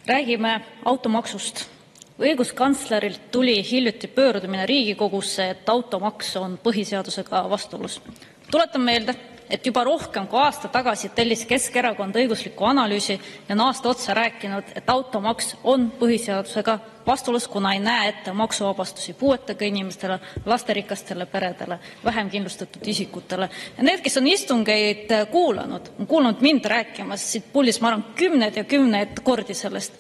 Räägime automaksust. Õiguskantslerilt tuli hiljuti pöördumine Riigikogusse, et automaks on põhiseadusega vastuolus. Tuletan meelde, et juba rohkem kui aasta tagasi tellis Keskerakond õiguslikku analüüsi ja on aasta otsa rääkinud, et automaks on põhiseadusega vastuolus, kuna ei näe ette maksuvabastusi puuetega inimestele, lasterikastele peredele, vähem kindlustatud isikutele. Ja need, kes on istungeid kuulanud, on kuulnud mind rääkimas siit puldis, ma arvan, kümneid ja kümneid kordi sellest.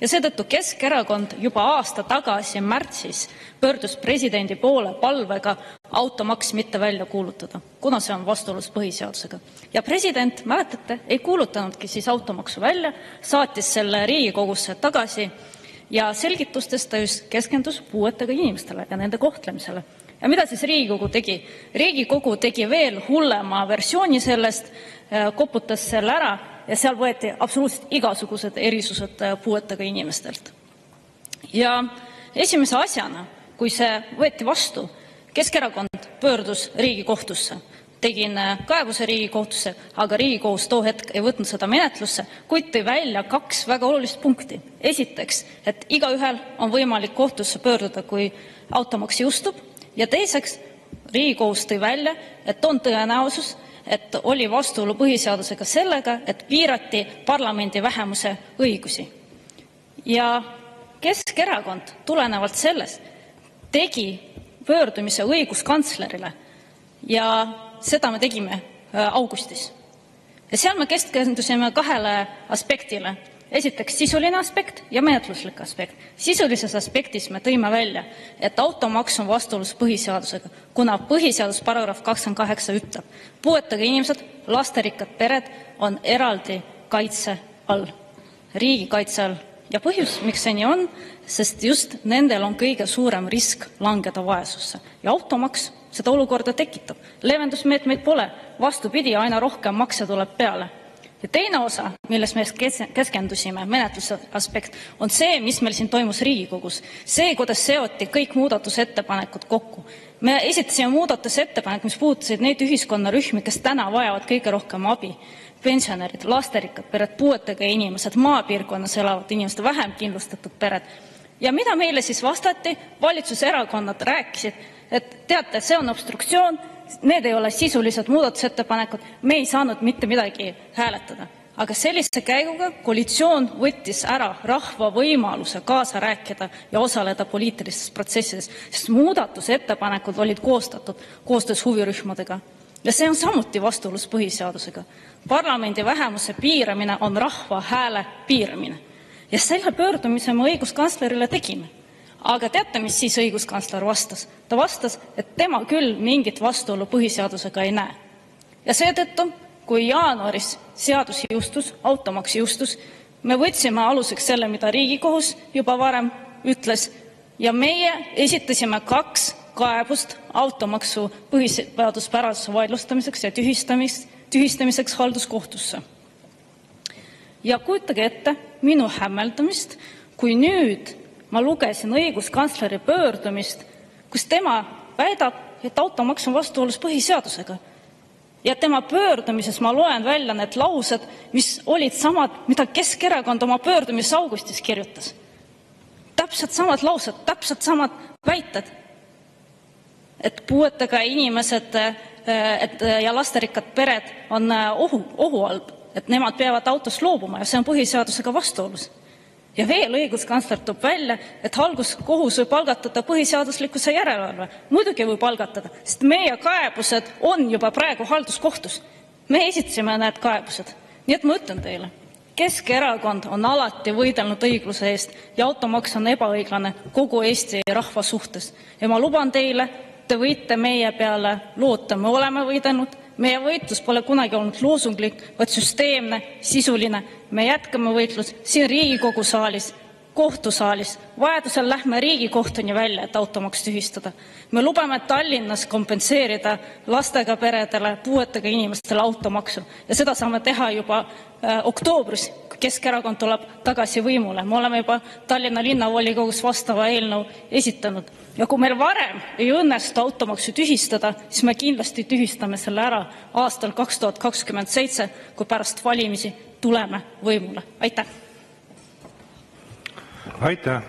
Ja seetõttu Keskerakond juba aasta tagasi märtsis pöördus presidendi poole palvega automaks mitte välja kuulutada, kuna see on vastuolus põhiseadusega. Ja president, mäletate, ei kuulutanudki siis automaksu välja, saatis selle Riigikogusse tagasi ja selgitustes ta just keskendus puuetega inimestele ja nende kohtlemisele. Ja mida siis Riigikogu tegi? Riigikogu tegi veel hullema versiooni sellest, koputas selle ära ja seal võeti absoluutselt igasugused erisused puuetega inimestelt. Ja esimese asjana, kui see võeti vastu, Keskerakond pöördus Riigikohtusse. Tegin kaebuse Riigikohtusse, aga Riigikohus too hetk ei võtnud seda menetlusse, kuid tõi välja kaks väga olulist punkti. Esiteks, et igaühel on võimalik kohtusse pöörduda, kui automaks jõustub, ja teiseks, Riigikohus tõi välja, et on tõenäosus, et oli vastuolu põhiseadusega sellega, et piirati parlamendi vähemuse õigusi. Ja Keskerakond tulenevalt sellest tegi pöördumise õiguskantslerile ja seda me tegime augustis. Ja seal me keskendusime kahele aspektile. Esiteks sisuline aspekt ja menetluslik aspekt. Sisulises aspektis me tõime välja, et automaks on vastuolus põhiseadusega, kuna põhiseadus paragrahv 28 ütleb, puuetega inimesed, lasterikkad pered on eraldi kaitse all, riigi kaitse all. Ja põhjus, miks see nii on, sest just nendel on kõige suurem risk langeda vaesusse. Ja automaks seda olukorda tekitab. Leevendusmeetmeid pole, vastupidi, aina rohkem makse tuleb peale. Ja teine osa, milles me keskendusime, menetluse aspekt, on see, mis meil siin toimus Riigikogus. See, kuidas seoti kõik muudatusettepanekud kokku. Me esitasime muudatusettepanek, mis puudutasid neid ühiskonnarühmi, kes täna vajavad kõige rohkem abi. Pensionärid, lasterikkad pered, puuetega inimesed, maapiirkonnas elavad inimesed, vähem kindlustatud pered. Ja mida meile siis vastati? Valitsuserakonnad rääkisid, et teate, see on obstruktsioon, need ei ole sisulised muudatusettepanekud, me ei saanud mitte midagi hääletada. Aga sellise käiguga koalitsioon võttis ära rahva võimaluse kaasa rääkida ja osaleda poliitilistes protsessides, sest muudatusettepanekud olid koostatud koostöös huvirühmadega. Ja see on samuti vastuolus põhiseadusega. Parlamendi vähemuse piiramine on rahva hääle piiramine. Ja selle pöördumise me õiguskantslerile tegime. Aga teate, mis siis õiguskantsler vastas? Ta vastas, et tema küll mingit vastuolu põhiseadusega ei näe. Ja seetõttu, kui jaanuaris seadus jõustus, automaks jõustus, me võtsime aluseks selle, mida Riigikohus juba varem ütles, ja meie esitasime 2 kaebust automaksu põhiseaduspärasuse vaidlustamiseks ja tühistamiseks halduskohtusse. Ja kujutage ette minu hämmeldamist, kui nüüd ma lugesin õiguskantsleri pöördumist, kus tema väidab, et automaks on vastuolus põhiseadusega. Ja tema pöördumises ma loen välja need laused, mis olid samad, mida Keskerakond oma pöördumises augustis kirjutas. Täpselt samad laused, täpselt samad väited, et puuetega inimesed ja lasterikkad pered on ohu all, et nemad peavad autost loobuma ja see on põhiseadusega vastuolus. Ja veel õiguskantsler toob välja, et halduskohus võib algatada põhiseaduslikkuse järelevalve. Muidugi võib algatada, sest meie kaebused on juba praegu halduskohtus. Me esitasime need kaebused. Nii et ma ütlen teile, Keskerakond on alati võidelnud õigluse eest ja automaks on ebaõiglane kogu Eesti rahva suhtes. Ja ma luban teile, te võite meie peale loota, me oleme võidelnud. Meie võitlus pole kunagi olnud loosunglik, vaid süsteemne, sisuline. Me jätkame võitlus siin Riigikogu saalis, kohtusaalis. Vajadusel lähme Riigikohtuni välja, et automaks tühistada. Me lubame Tallinnas kompenseerida lastega peredele, puuetega inimestele automaksu. Ja seda saame teha juba oktoobris, kui Keskerakond tuleb tagasi võimule. Me oleme juba Tallinna linnavolikogus vastava eelnõu esitanud. Ja kui meil varem ei õnnestu automaksu tühistada, siis me kindlasti tühistame selle ära aastal 2027, kui pärast valimisi tuleme võimule. Aitäh! Aitäh!